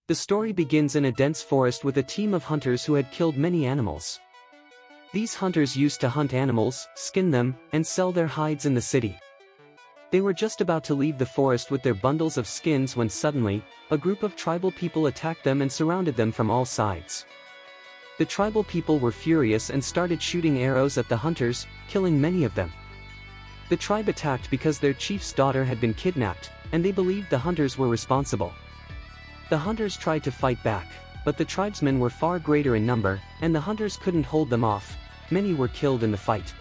The story begins in a dense forest with a team of hunters who had killed many animals. These hunters used to hunt animals, skin them, and sell their hides in the city. They were just about to leave the forest with their bundles of skins when suddenly, a group of tribal people attacked them and surrounded them from all sides. The tribal people were furious and started shooting arrows at the hunters, killing many of them. The tribe attacked because their chief's daughter had been kidnapped, and they believed the hunters were responsible. The hunters tried to fight back, but the tribesmen were far greater in number, and the hunters couldn't hold them off. Many were killed in the fight.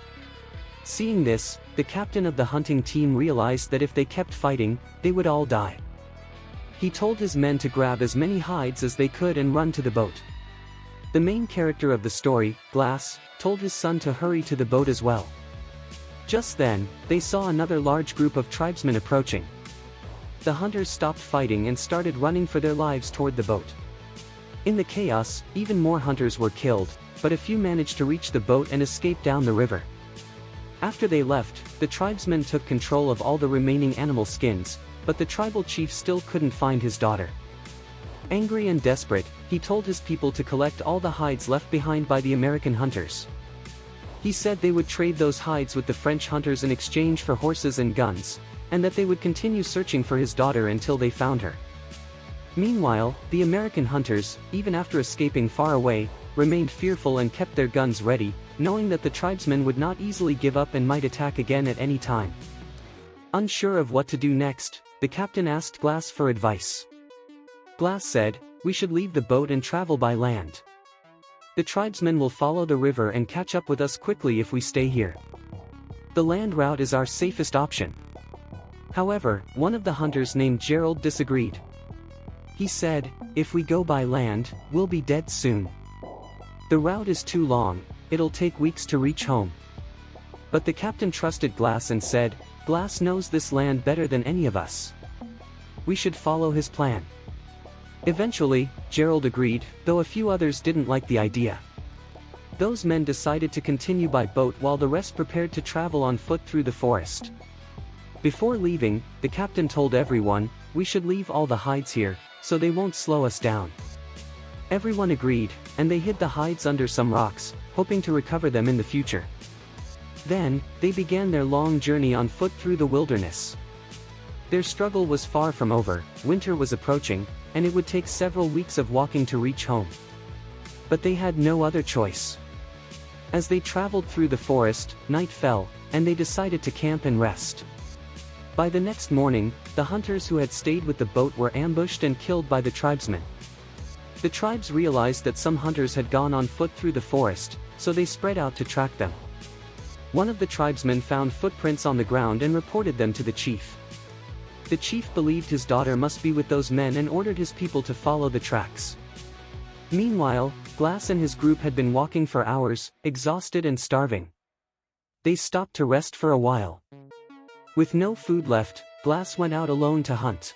Seeing this, the captain of the hunting team realized that if they kept fighting, they would all die. He told his men to grab as many hides as they could and run to the boat. The main character of the story, Glass, told his son to hurry to the boat as well. Just then, they saw another large group of tribesmen approaching. The hunters stopped fighting and started running for their lives toward the boat. In the chaos, even more hunters were killed, but a few managed to reach the boat and escape down the river. After they left, the tribesmen took control of all the remaining animal skins, but the tribal chief still couldn't find his daughter. Angry and desperate, he told his people to collect all the hides left behind by the American hunters. He said they would trade those hides with the French hunters in exchange for horses and guns, and that they would continue searching for his daughter until they found her. Meanwhile, the American hunters, even after escaping far away, remained fearful and kept their guns ready, knowing that the tribesmen would not easily give up and might attack again at any time. Unsure of what to do next, the captain asked Glass for advice. Glass said, "We should leave the boat and travel by land. The tribesmen will follow the river and catch up with us quickly if we stay here. The land route is our safest option." However, one of the hunters named Gerald disagreed. He said, "If we go by land, we'll be dead soon. The route is too long, it'll take weeks to reach home." But the captain trusted Glass and said, "Glass knows this land better than any of us. We should follow his plan." Eventually, Gerald agreed, though a few others didn't like the idea. Those men decided to continue by boat while the rest prepared to travel on foot through the forest. Before leaving, the captain told everyone, "We should leave all the hides here, so they won't slow us down." Everyone agreed, and they hid the hides under some rocks, hoping to recover them in the future. Then, they began their long journey on foot through the wilderness. Their struggle was far from over, winter was approaching, and it would take several weeks of walking to reach home. But they had no other choice. As they traveled through the forest, night fell, and they decided to camp and rest. By the next morning, the hunters who had stayed with the boat were ambushed and killed by the tribesmen. The tribes realized that some hunters had gone on foot through the forest, so they spread out to track them. One of the tribesmen found footprints on the ground and reported them to the chief. The chief believed his daughter must be with those men and ordered his people to follow the tracks. Meanwhile, Glass and his group had been walking for hours, exhausted and starving. They stopped to rest for a while. With no food left, Glass went out alone to hunt.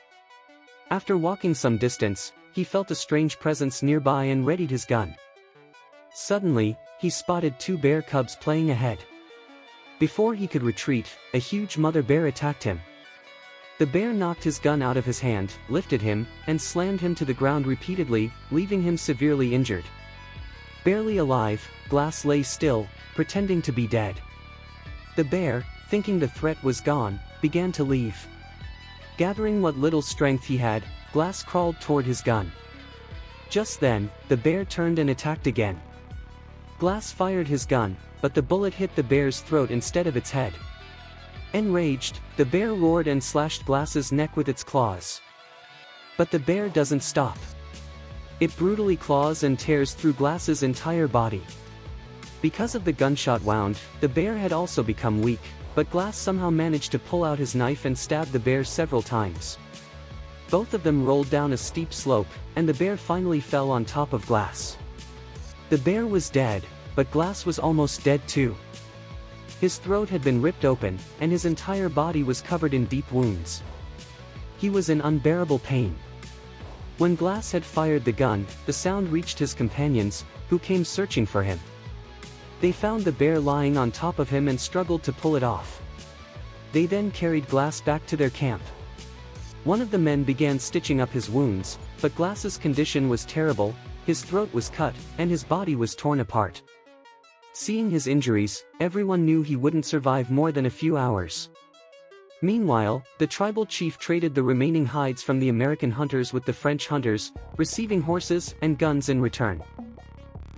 After walking some distance, he felt a strange presence nearby and readied his gun. Suddenly, he spotted two bear cubs playing ahead. Before he could retreat, a huge mother bear attacked him. The bear knocked his gun out of his hand, lifted him, and slammed him to the ground repeatedly, leaving him severely injured. Barely alive, Glass lay still, pretending to be dead. The bear, thinking the threat was gone, began to leave. Gathering what little strength he had, Glass crawled toward his gun. Just then, the bear turned and attacked again. Glass fired his gun, but the bullet hit the bear's throat instead of its head. Enraged, the bear roared and slashed Glass's neck with its claws. But the bear doesn't stop. It brutally claws and tears through Glass's entire body. Because of the gunshot wound, the bear had also become weak, but Glass somehow managed to pull out his knife and stab the bear several times. Both of them rolled down a steep slope, and the bear finally fell on top of Glass. The bear was dead, but Glass was almost dead too. His throat had been ripped open, and his entire body was covered in deep wounds. He was in unbearable pain. When Glass had fired the gun, the sound reached his companions, who came searching for him. They found the bear lying on top of him and struggled to pull it off. They then carried Glass back to their camp. One of the men began stitching up his wounds, but Glass's condition was terrible, his throat was cut, and his body was torn apart. Seeing his injuries, everyone knew he wouldn't survive more than a few hours. Meanwhile, the tribal chief traded the remaining hides from the American hunters with the French hunters, receiving horses and guns in return.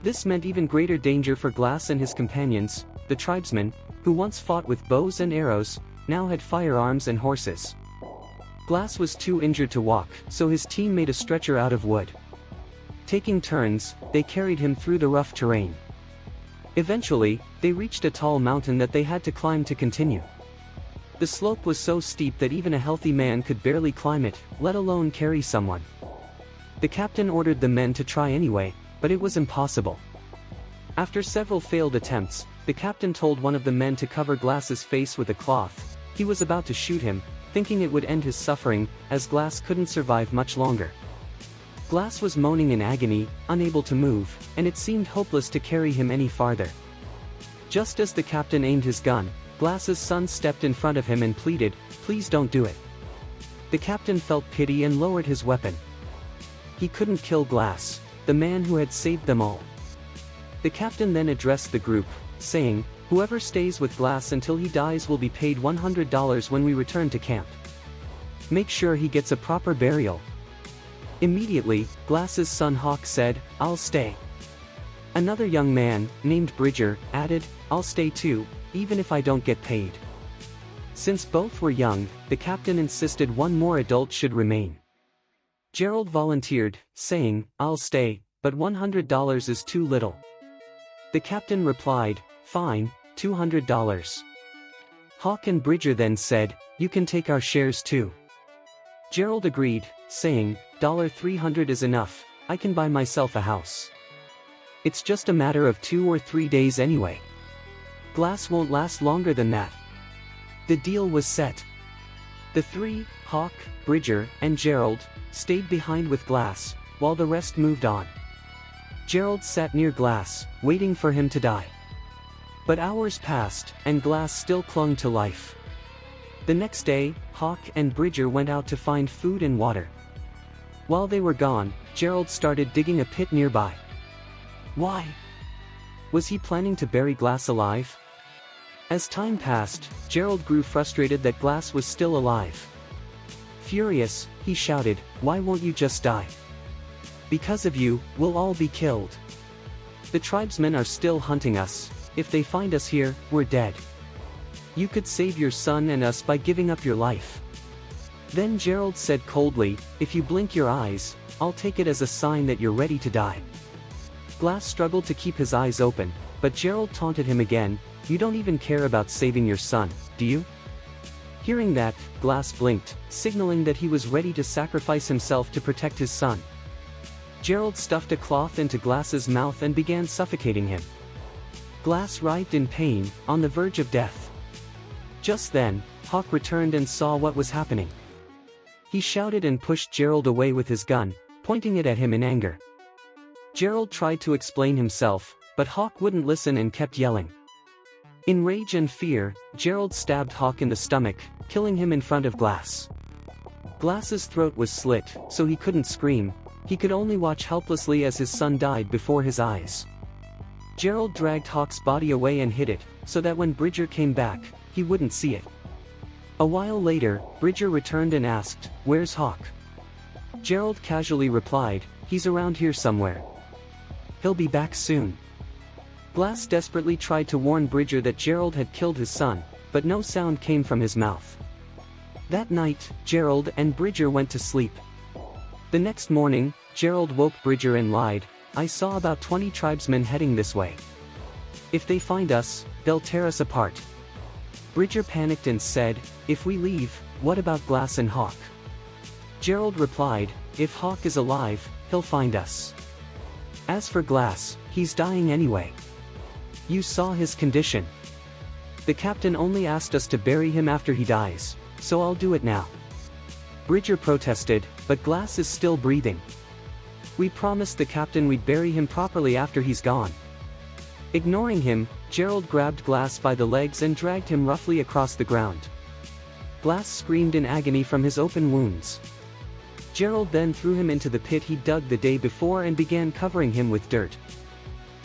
This meant even greater danger for Glass and his companions, the tribesmen, who once fought with bows and arrows, now had firearms and horses. Glass was too injured to walk, so his team made a stretcher out of wood. Taking turns, they carried him through the rough terrain. Eventually, they reached a tall mountain that they had to climb to continue. The slope was so steep that even a healthy man could barely climb it, let alone carry someone. The captain ordered the men to try anyway, but it was impossible. After several failed attempts, the captain told one of the men to cover Glass's face with a cloth. He was about to shoot him, thinking it would end his suffering, as Glass couldn't survive much longer. Glass was moaning in agony, unable to move, and it seemed hopeless to carry him any farther. Just as the captain aimed his gun, Glass's son stepped in front of him and pleaded, "Please don't do it." The captain felt pity and lowered his weapon. He couldn't kill Glass, the man who had saved them all. The captain then addressed the group, saying, "Whoever stays with Glass until he dies will be paid $100 when we return to camp. Make sure he gets a proper burial." Immediately, Glass's son Hawk said, "I'll stay." Another young man, named Bridger, added, "I'll stay too, even if I don't get paid." Since both were young, the captain insisted one more adult should remain. Gerald volunteered, saying, "I'll stay, but $100 is too little." The captain replied, "Fine, $200. Hawk and Bridger then said, "You can take our shares too." Gerald agreed, saying, $300 is enough, I can buy myself a house. It's just a matter of 2 or 3 days anyway. Glass won't last longer than that. The deal was set. The three, Hawk, Bridger, and Gerald, stayed behind with Glass, while the rest moved on. Gerald sat near Glass, waiting for him to die. But hours passed, and Glass still clung to life. The next day, Hawk and Bridger went out to find food and water. While they were gone, Gerald started digging a pit nearby. Why? Was he planning to bury Glass alive? As time passed, Gerald grew frustrated that Glass was still alive. Furious, he shouted, "Why won't you just die? Because of you, we'll all be killed. The tribesmen are still hunting us. If they find us here, we're dead. You could save your son and us by giving up your life." Then Gerald said coldly, "If you blink your eyes, I'll take it as a sign that you're ready to die." Glass struggled to keep his eyes open, but Gerald taunted him again, "You don't even care about saving your son, do you?" Hearing that, Glass blinked, signaling that he was ready to sacrifice himself to protect his son. Gerald stuffed a cloth into Glass's mouth and began suffocating him. Glass writhed in pain, on the verge of death. Just then, Hawk returned and saw what was happening. He shouted and pushed Gerald away with his gun, pointing it at him in anger. Gerald tried to explain himself, but Hawk wouldn't listen and kept yelling. In rage and fear, Gerald stabbed Hawk in the stomach, killing him in front of Glass. Glass's throat was slit, so he couldn't scream. He could only watch helplessly as his son died before his eyes. Gerald dragged Hawk's body away and hid it, so that when Bridger came back, he wouldn't see it. A while later, Bridger returned and asked, "Where's Hawk?" Gerald casually replied, "He's around here somewhere. He'll be back soon." Glass desperately tried to warn Bridger that Gerald had killed his son, but no sound came from his mouth. That night, Gerald and Bridger went to sleep. The next morning, Gerald woke Bridger and lied, "I saw about 20 tribesmen heading this way. If they find us, they'll tear us apart." Bridger panicked and said, "If we leave, what about Glass and Hawk?" Gerald replied, "If Hawk is alive, he'll find us. As for Glass, he's dying anyway. You saw his condition. The captain only asked us to bury him after he dies, so I'll do it now." Bridger protested, "But Glass is still breathing. We promised the captain we'd bury him properly after he's gone." Ignoring him, Gerald grabbed Glass by the legs and dragged him roughly across the ground. Glass screamed in agony from his open wounds. Gerald then threw him into the pit he dug the day before and began covering him with dirt.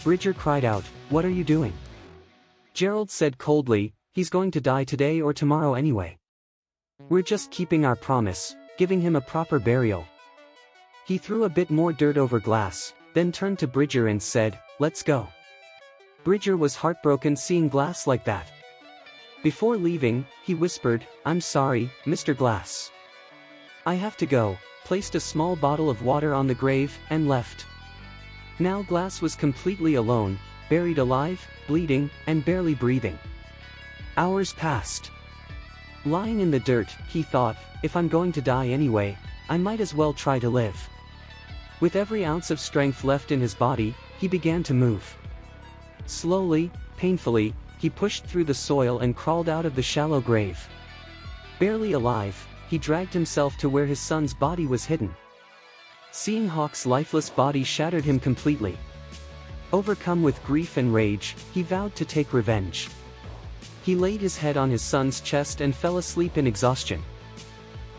Bridger cried out, "What are you doing?" Gerald said coldly, "He's going to die today or tomorrow anyway. We're just keeping our promise, giving him a proper burial." He threw a bit more dirt over Glass, then turned to Bridger and said, "Let's go." Bridger was heartbroken seeing Glass like that. Before leaving, he whispered, "I'm sorry, Mr. Glass. I have to go," placed a small bottle of water on the grave, and left. Now Glass was completely alone, buried alive, bleeding, and barely breathing. Hours passed. Lying in the dirt, he thought, "If I'm going to die anyway, I might as well try to live." With every ounce of strength left in his body, he began to move. Slowly, painfully, he pushed through the soil and crawled out of the shallow grave. Barely alive, he dragged himself to where his son's body was hidden. Seeing Hawk's lifeless body shattered him completely. Overcome with grief and rage, he vowed to take revenge. He laid his head on his son's chest and fell asleep in exhaustion.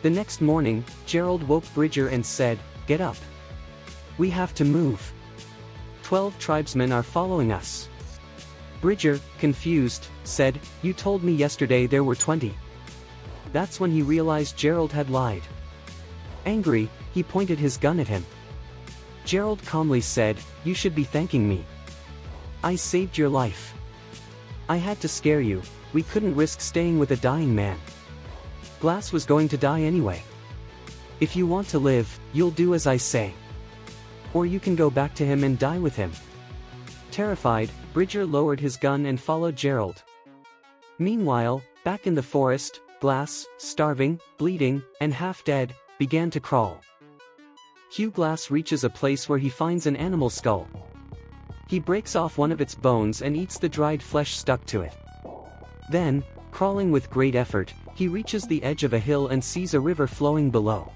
The next morning, Gerald woke Bridger and said, "Get up. We have to move. 12 tribesmen are following us." Bridger, confused, said, "You told me yesterday there were 20. That's when he realized Gerald had lied. Angry, he pointed his gun at him. Gerald calmly said, "You should be thanking me. I saved your life. I had to scare you, we couldn't risk staying with a dying man. Glass was going to die anyway. If you want to live, you'll do as I say. Or you can go back to him and die with him." Terrified, Bridger lowered his gun and followed Gerald. Meanwhile, back in the forest, Glass, starving, bleeding, and half dead, began to crawl. Hugh Glass reaches a place where he finds an animal skull. He breaks off one of its bones and eats the dried flesh stuck to it. Then, crawling with great effort, he reaches the edge of a hill and sees a river flowing below.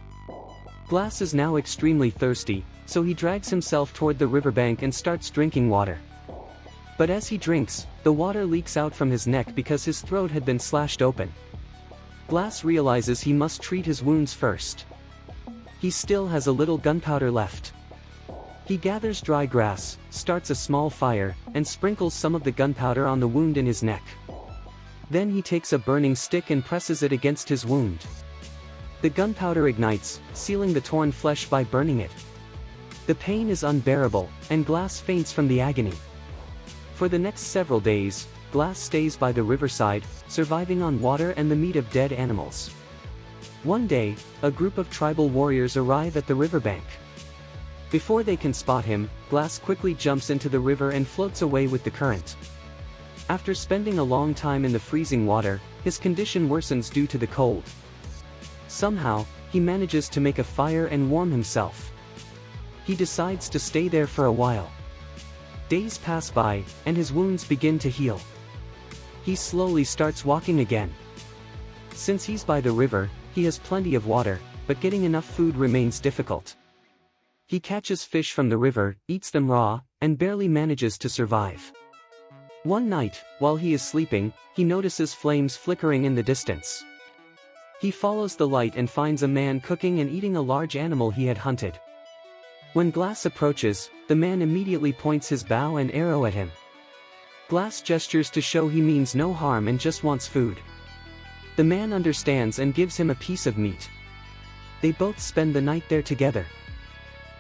Glass is now extremely thirsty, so he drags himself toward the riverbank and starts drinking water. But as he drinks, the water leaks out from his neck because his throat had been slashed open. Glass realizes he must treat his wounds first. He still has a little gunpowder left. He gathers dry grass, starts a small fire, and sprinkles some of the gunpowder on the wound in his neck. Then he takes a burning stick and presses it against his wound. The gunpowder ignites, sealing the torn flesh by burning it. The pain is unbearable, and Glass faints from the agony. For the next several days, Glass stays by the riverside, surviving on water and the meat of dead animals. One day, a group of tribal warriors arrive at the riverbank. Before they can spot him, Glass quickly jumps into the river and floats away with the current. After spending a long time in the freezing water, his condition worsens due to the cold. Somehow, he manages to make a fire and warm himself. He decides to stay there for a while. Days pass by, and his wounds begin to heal. He slowly starts walking again. Since he's by the river, he has plenty of water, but getting enough food remains difficult. He catches fish from the river, eats them raw, and barely manages to survive. One night, while he is sleeping, he notices flames flickering in the distance. He follows the light and finds a man cooking and eating a large animal he had hunted. When Glass approaches, the man immediately points his bow and arrow at him. Glass gestures to show he means no harm and just wants food. The man understands and gives him a piece of meat. They both spend the night there together.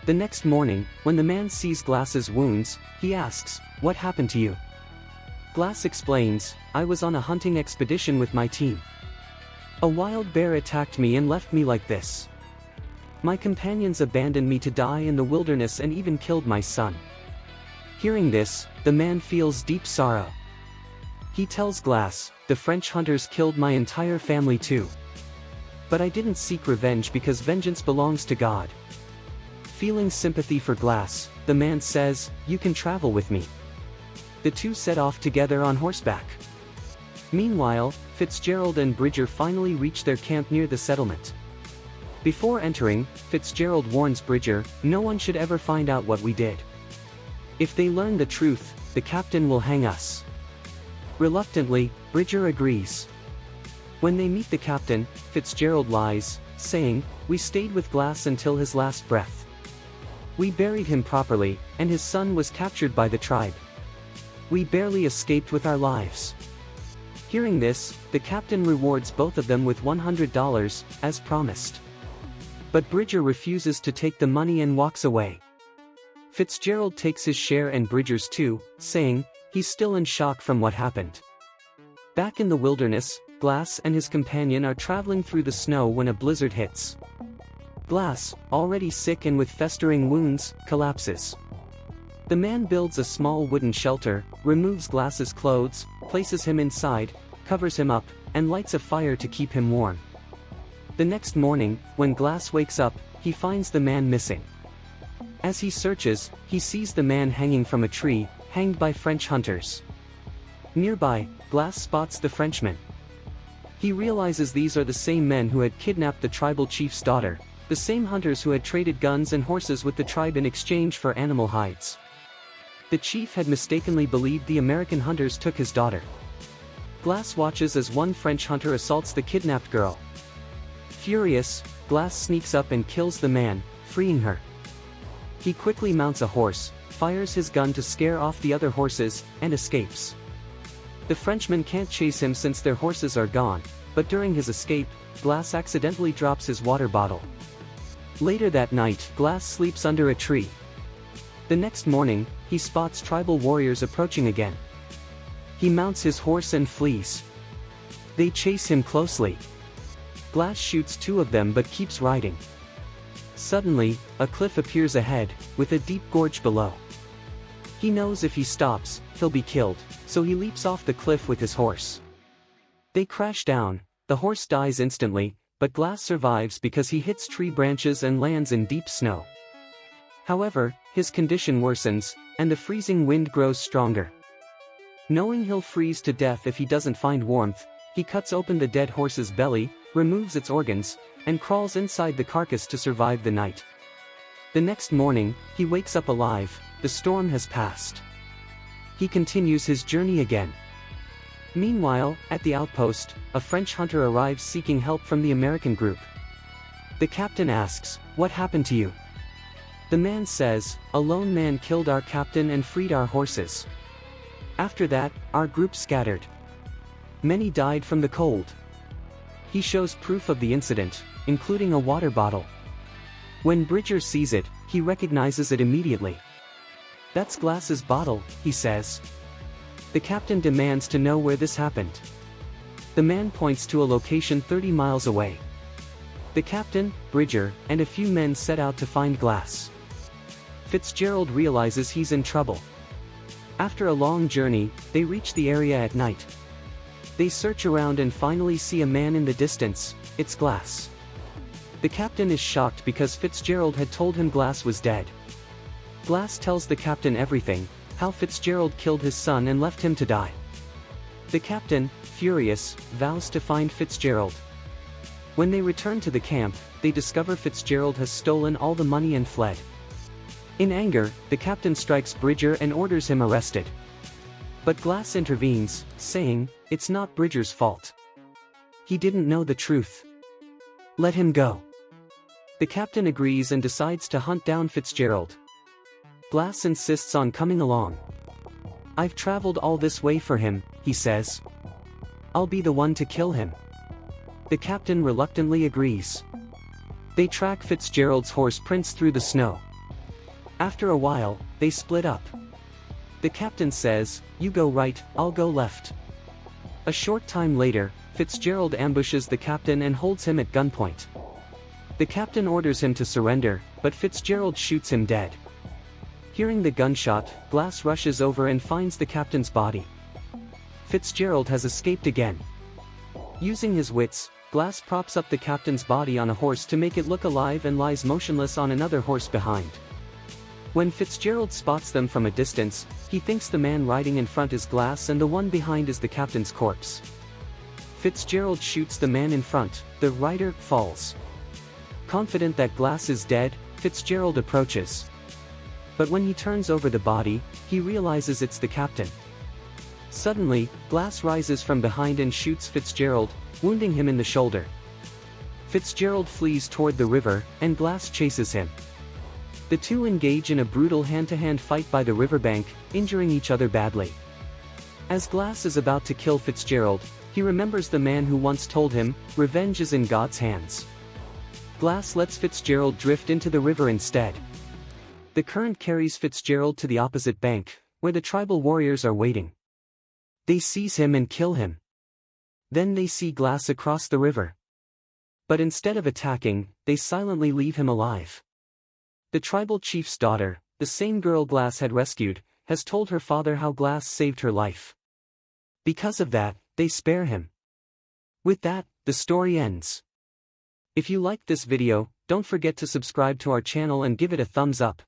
The next morning, when the man sees Glass's wounds, he asks, "What happened to you?" Glass explains, "I was on a hunting expedition with my team. A wild bear attacked me and left me like this. My companions abandoned me to die in the wilderness and even killed my son." Hearing this, the man feels deep sorrow. He tells Glass, "The French hunters killed my entire family too. But I didn't seek revenge because vengeance belongs to God." Feeling sympathy for Glass, the man says, "You can travel with me." The two set off together on horseback. Meanwhile, Fitzgerald and Bridger finally reach their camp near the settlement. Before entering, Fitzgerald warns Bridger, "No one should ever find out what we did. If they learn the truth, the captain will hang us." Reluctantly, Bridger agrees. When they meet the captain, Fitzgerald lies, saying, "We stayed with Glass until his last breath. We buried him properly, and his son was captured by the tribe. We barely escaped with our lives." Hearing this, the captain rewards both of them with $100, as promised. But Bridger refuses to take the money and walks away. Fitzgerald takes his share and Bridger's too, saying, he's still in shock from what happened. Back in the wilderness, Glass and his companion are traveling through the snow when a blizzard hits. Glass, already sick and with festering wounds, collapses. The man builds a small wooden shelter, removes Glass's clothes, places him inside, covers him up, and lights a fire to keep him warm. The next morning, when Glass wakes up, he finds the man missing. As he searches, he sees the man hanging from a tree, hanged by French hunters. Nearby, Glass spots the Frenchmen. He realizes these are the same men who had kidnapped the tribal chief's daughter, the same hunters who had traded guns and horses with the tribe in exchange for animal hides. The chief had mistakenly believed the American hunters took his daughter. Glass watches as one French hunter assaults the kidnapped girl. Furious, Glass sneaks up and kills the man, freeing her. He quickly mounts a horse, fires his gun to scare off the other horses, and escapes. The Frenchmen can't chase him since their horses are gone, but during his escape, Glass accidentally drops his water bottle. Later that night, Glass sleeps under a tree. The next morning, he spots tribal warriors approaching again. He mounts his horse and flees. They chase him closely. Glass shoots two of them but keeps riding. Suddenly, a cliff appears ahead, with a deep gorge below. He knows if he stops, he'll be killed, so he leaps off the cliff with his horse. They crash down, the horse dies instantly, but Glass survives because he hits tree branches and lands in deep snow. However, his condition worsens, and the freezing wind grows stronger. Knowing he'll freeze to death if he doesn't find warmth, he cuts open the dead horse's belly, removes its organs, and crawls inside the carcass to survive the night. The next morning, he wakes up alive, the storm has passed. He continues his journey again. Meanwhile, at the outpost, a French hunter arrives seeking help from the American group. The captain asks, "What happened to you?" The man says, "A lone man killed our captain and freed our horses. After that, our group scattered. Many died from the cold." He shows proof of the incident, including a water bottle. When Bridger sees it, he recognizes it immediately. "That's Glass's bottle," he says. The captain demands to know where this happened. The man points to a location 30 miles away. The captain, Bridger, and a few men set out to find Glass. Fitzgerald realizes he's in trouble. After a long journey, they reach the area at night. They search around and finally see a man in the distance. It's Glass. The captain is shocked because Fitzgerald had told him Glass was dead. Glass tells the captain everything, how Fitzgerald killed his son and left him to die. The captain, furious, vows to find Fitzgerald. When they return to the camp, they discover Fitzgerald has stolen all the money and fled. In anger, the captain strikes Bridger and orders him arrested. But Glass intervenes, saying, "It's not Bridger's fault. He didn't know the truth. Let him go." The captain agrees and decides to hunt down Fitzgerald. Glass insists on coming along. "I've traveled all this way for him," he says. "I'll be the one to kill him." The captain reluctantly agrees. They track Fitzgerald's horse prints through the snow. After a while, they split up. The captain says, "You go right, I'll go left." A short time later, Fitzgerald ambushes the captain and holds him at gunpoint. The captain orders him to surrender, but Fitzgerald shoots him dead. Hearing the gunshot, Glass rushes over and finds the captain's body. Fitzgerald has escaped again. Using his wits, Glass props up the captain's body on a horse to make it look alive and lies motionless on another horse behind. When Fitzgerald spots them from a distance, he thinks the man riding in front is Glass and the one behind is the captain's corpse. Fitzgerald shoots the man in front, the rider falls. Confident that Glass is dead, Fitzgerald approaches. But when he turns over the body, he realizes it's the captain. Suddenly, Glass rises from behind and shoots Fitzgerald, wounding him in the shoulder. Fitzgerald flees toward the river, and Glass chases him. The two engage in a brutal hand-to-hand fight by the riverbank, injuring each other badly. As Glass is about to kill Fitzgerald, he remembers the man who once told him, "Revenge is in God's hands." Glass lets Fitzgerald drift into the river instead. The current carries Fitzgerald to the opposite bank, where the tribal warriors are waiting. They seize him and kill him. Then they see Glass across the river. But instead of attacking, they silently leave him alive. The tribal chief's daughter, the same girl Glass had rescued, has told her father how Glass saved her life. Because of that, they spare him. With that, the story ends. If you liked this video, don't forget to subscribe to our channel and give it a thumbs up.